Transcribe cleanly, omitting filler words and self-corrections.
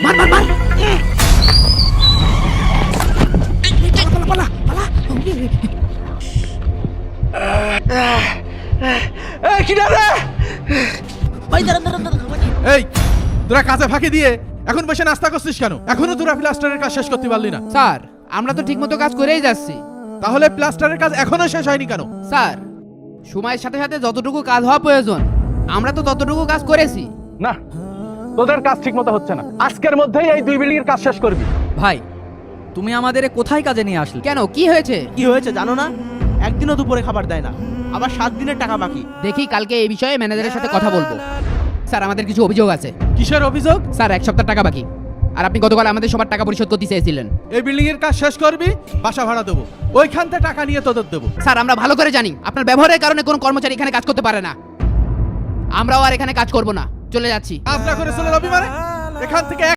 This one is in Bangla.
মার মার মার পালা পালা এই কি রে ভাই দাঁড়ান এই তোরা কাজে ফাঁকি দিয়ে এখন বসে নাস্তা করছিস কেন? এখনো তোরা প্লাস্টারের কাজ শেষ করতে পারলি না? স্যার আমরা তো ঠিকমতো কাজ করেই যাচ্ছি। তাহলে প্লাস্টারের কাজ এখনো শেষ হয়নি কেন? স্যার সময়ের সাথে সাথে যতটুকু কাজ হওয়া প্রয়োজন আমরা তো ততটুকু কাজ করেছি। না, তোদের কাজ ঠিক মতো হচ্ছে না। আজকের মধ্যেই এই 2 বিল্ডিং এর কাজ শেষ করবি। ভাই তুমি আমাদের কোথায় কাজে নিয়ে আসলে? কেন কি হয়েছে? কি হয়েছে জানো না? একদিনও দুপুরে খাবার দেয় না, আবার 7 দিনের টাকা বাকি। দেখি কালকে এই বিষয়ে ম্যানেজারের সাথে কথা বলবো। স্যার আমাদের কিছু অভিযোগ আছে। কিসের অভিযোগ? স্যার 1 সপ্তাহ টাকা বাকি, আর আপনি গতকাল আমাদের সবার টাকা পরিশোধ করতে চেয়েছিলেন। এই বিল্ডিং এর কাজ শেষ করবি, বাসা ভাড়া দেবো, ওইখান থেকে টাকা নিয়ে তোদের দেবো। স্যার আমরা ভালো করে জানি আপনার ব্যবহারের কারণে কোনো কর্মচারী এখানে কাজ করতে পারে না। আমরাও আর এখানে কাজ করব না, চলে যাচ্ছি। কাজ না করে চলে যাবি মানে? এখান থেকে